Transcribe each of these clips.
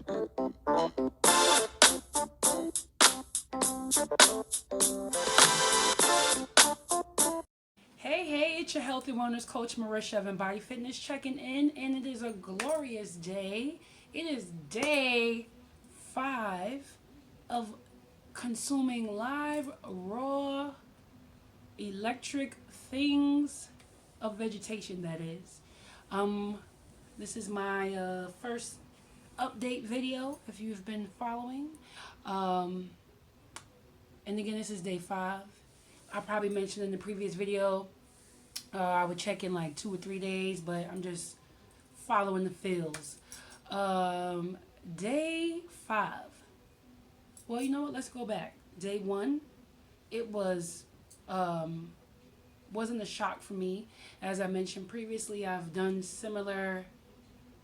Hey, hey, it's your health and wellness coach Marisha of MBody Fitness checking in, and it is a glorious day. It is day 5 of consuming live, raw, electric things of vegetation, that is. This is my first update video if you've been following. And again, this is day 5. I probably mentioned in the previous video I would check in like 2 or 3 days, but I'm just following the feels. Day 5. Well, you know what? Let's go back. Day 1, it wasn't a shock for me. As I mentioned previously, I've done similar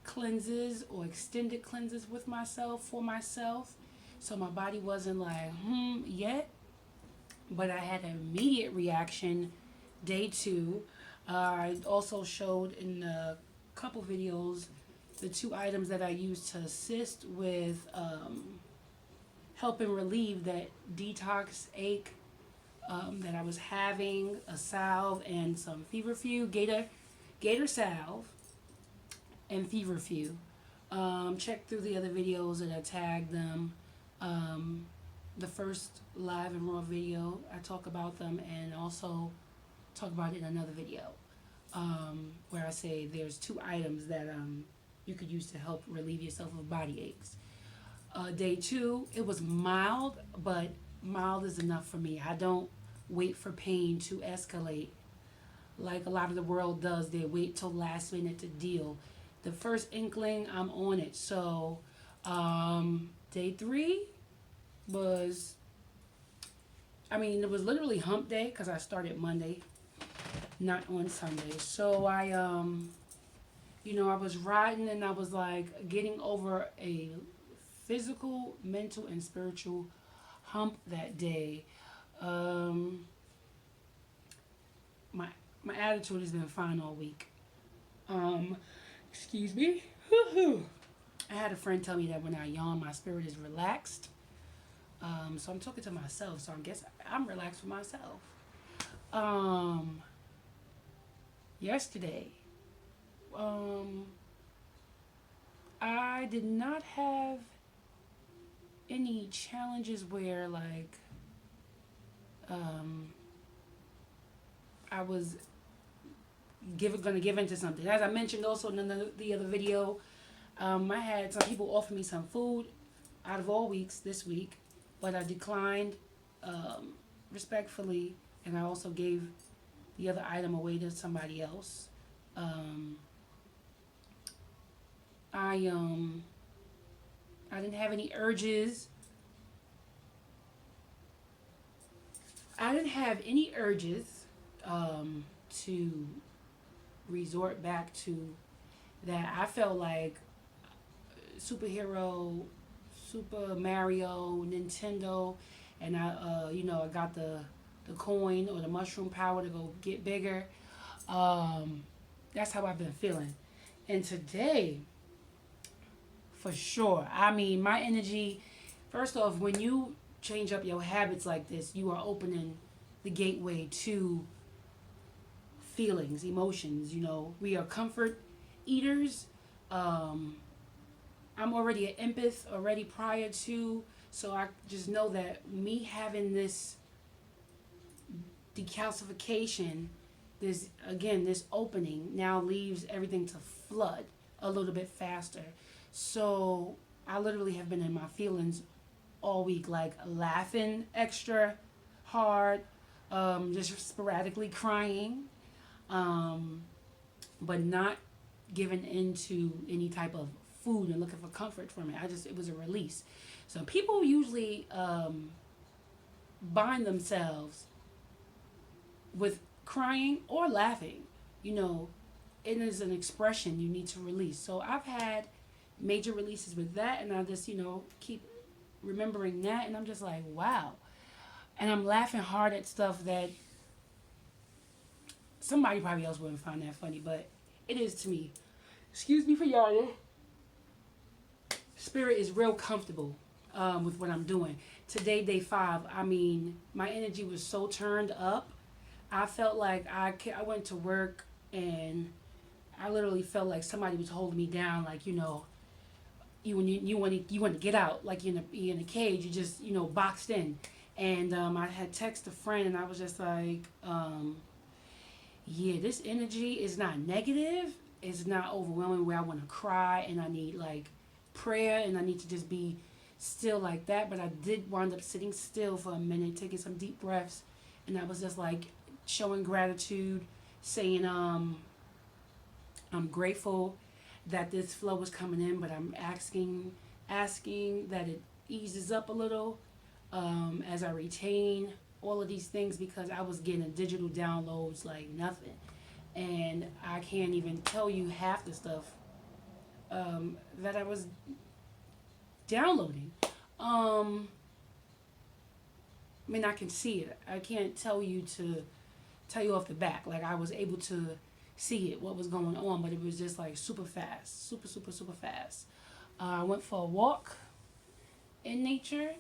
cleanses or extended cleanses with myself for myself, so my body wasn't like yet. But I had an immediate reaction day 2. I also showed in a couple videos the 2 items that I used to assist with helping relieve that detox ache that I was having, a salve and some feverfew, gator salve and feverfew. Check through the other videos that I tagged them. The first live and raw video, I talk about them, and also talk about it in another video where I say there's 2 items that you could use to help relieve yourself of body aches. Day 2, it was mild, but mild is enough for me. I don't wait for pain to escalate like a lot of the world does. They wait till last minute to deal. The first inkling, I'm on it. So day 3 was, it was literally hump day because I started Monday, not on Sunday. So I was riding, and I was like getting over a physical, mental, and spiritual hump that day. My attitude has been fine all week. Excuse me. I had a friend tell me that when I yawn, my spirit is relaxed. So I'm talking to myself, so I guess I'm relaxed with myself. Yesterday, I did not have any challenges where I was gonna give into something. As I mentioned also in the other video, I had some people offer me some food out of all weeks this week, but I declined respectfully, and I also gave the other item away to somebody else. I didn't have any urges. To resort back to that. I felt like superhero, Super Mario, Nintendo, and I got the coin or the mushroom power to go get bigger. That's how I've been feeling. And today, for sure, my energy, first off, when you change up your habits like this, you are opening the gateway to feelings, emotions. We are comfort eaters. I'm already an empath already prior to, so I just know that me having this decalcification, this opening now leaves everything to flood a little bit faster. So I literally have been in my feelings all week, like laughing extra hard, just sporadically crying, but not giving into any type of food and looking for comfort from it. It was a release. So people usually bind themselves with crying or laughing. It is an expression you need to release. So I've had major releases with that, and I just keep remembering that, and I'm just like, wow. And I'm laughing hard at stuff that somebody probably else wouldn't find that funny, but it is to me. Excuse me for yawning. spirit is real comfortable with what I'm doing. Today, day 5, I mean, my energy was so turned up. I felt like I went to work and I literally felt like somebody was holding me down, like, you want to get out, like you're in a cage, you just boxed in. And I had texted a friend and I was just like, yeah, this energy is not negative. It's not overwhelming where I want to cry and I need like prayer and I need to just be still like that. But I did wind up sitting still for a minute, taking some deep breaths, and I was just like showing gratitude, saying I'm grateful that this flow was coming in, but I'm asking that it eases up a little as I retain all of these things, because I was getting digital downloads like nothing. And I can't even tell you half the stuff that I was downloading. I mean, I can see it. I can't tell you off the back. Like, I was able to see it, what was going on, but it was just like super fast, super, super, super fast. I went for a walk in nature,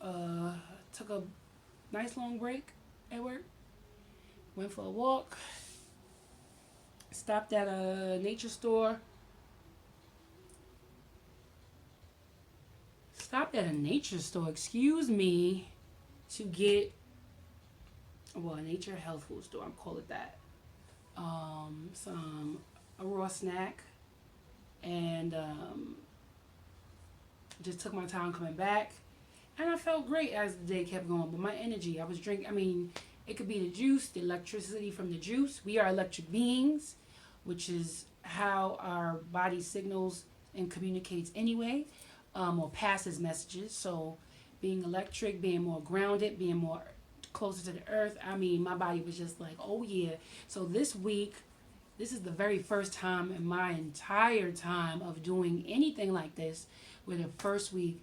took a nice long break at work, went for a walk, stopped at a nature store, excuse me, to get, well, a nature health food store, I'll call it that, a raw snack, and just took my time coming back, and I felt great as the day kept going. But my energy, I was drinking, I mean, it could be the juice, the electricity from the juice. We are electric beings, which is how our body signals and communicates anyway, or passes messages. So being electric, being more grounded, being more closer to the earth, I mean, my body was just like, oh yeah. So this week, this is the very first time in my entire time of doing anything like this, where the first week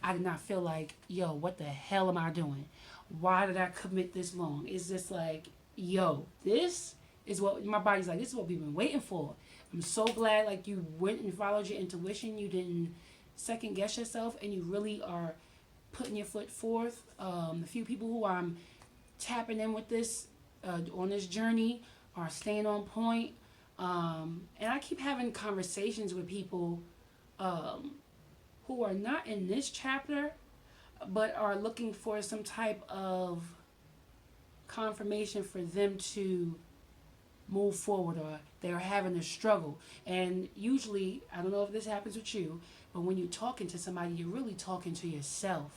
I did not feel like, yo, what the hell am I doing? Why did I commit this long? It's just like, yo, this is what my body's like, this is what we've been waiting for. I'm so glad like you went and followed your intuition. You didn't second guess yourself, and you really are putting your foot forth. The few people who I'm tapping in with this on this journey are staying on point. And I keep having conversations with people who are not in this chapter, but are looking for some type of confirmation for them to move forward, or they're having a struggle. And usually, I don't know if this happens with you, but when you're talking to somebody, you're really talking to yourself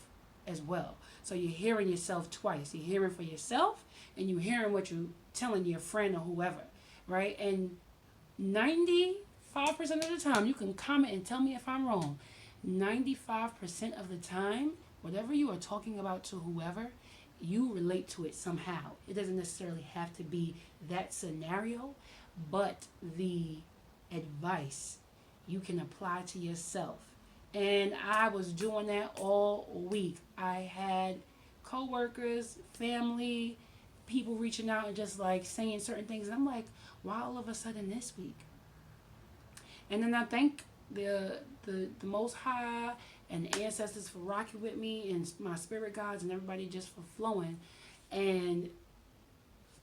as well. So you're hearing yourself twice. You're hearing for yourself, and you're hearing what you're telling your friend or whoever, right? And 95% of the time, you can comment and tell me if I'm wrong. 95% of the time, whatever you are talking about to whoever, you relate to it somehow. It doesn't necessarily have to be that scenario, but the advice you can apply to yourself. And I was doing that all week. I had coworkers, family, people reaching out and just like saying certain things. And I'm like, why all of a sudden this week? And then I thank the Most High and the ancestors for rocking with me, and my spirit guides and everybody just for flowing and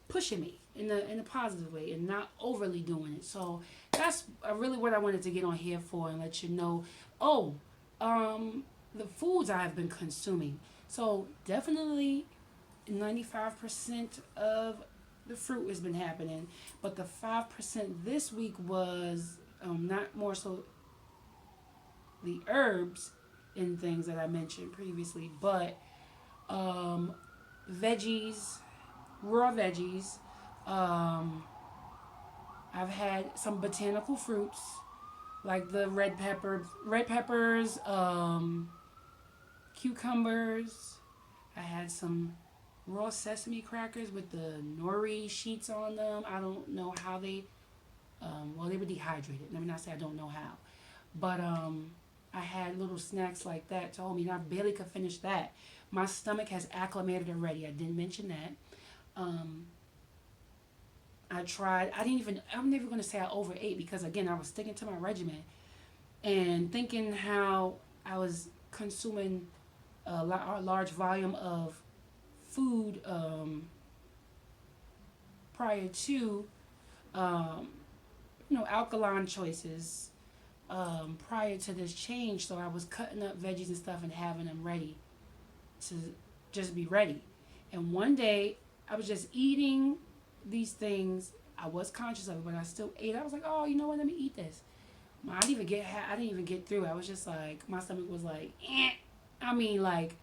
pushing me in a positive way and not overly doing it. So that's really what I wanted to get on here for, and let you know. The foods I have been consuming. So definitely 95% of the fruit has been happening, but the 5% this week was not more so the herbs and things that I mentioned previously, but veggies, raw veggies. I've had some botanical fruits like the red peppers, cucumbers. I had some raw sesame crackers with the nori sheets on them. I don't know how they, they were dehydrated. Let me not say I don't know how. But I had little snacks like that to hold me, and I barely could finish that. My stomach has acclimated already. I didn't mention that. I'm never going to say I overate, because again, I was sticking to my regimen. and thinking how I was consuming a large volume of food prior to, um, alkaline choices prior to this change. So I was cutting up veggies and stuff and having them ready to just be ready. And one day I was just eating these things. I was conscious of it, but I still ate. I was like, oh, you know what? Let me eat this. I didn't even get through. I was just like, my stomach was like, eh. I mean, like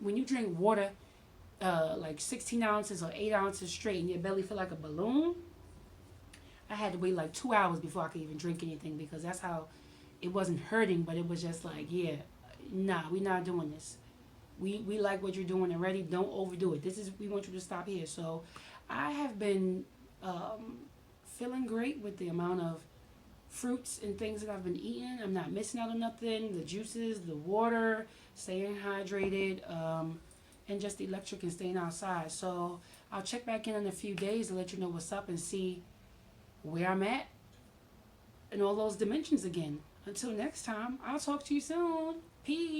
when you drink water, like 16 ounces or 8 ounces straight, and your belly feel like a balloon. I had to wait like 2 hours before I could even drink anything because that's how it wasn't hurting, but it was just like, yeah, nah, we're not doing this. We like what you're doing already. Don't overdo it. We want you to stop here. So I have been feeling great with the amount of fruits and things that I've been eating. I'm not missing out on nothing. The juices, the water, staying hydrated, and just the electric and staying outside. So I'll check back in a few days to let you know what's up and see where I'm at in all those dimensions again. Until next time, I'll talk to you soon. Peace.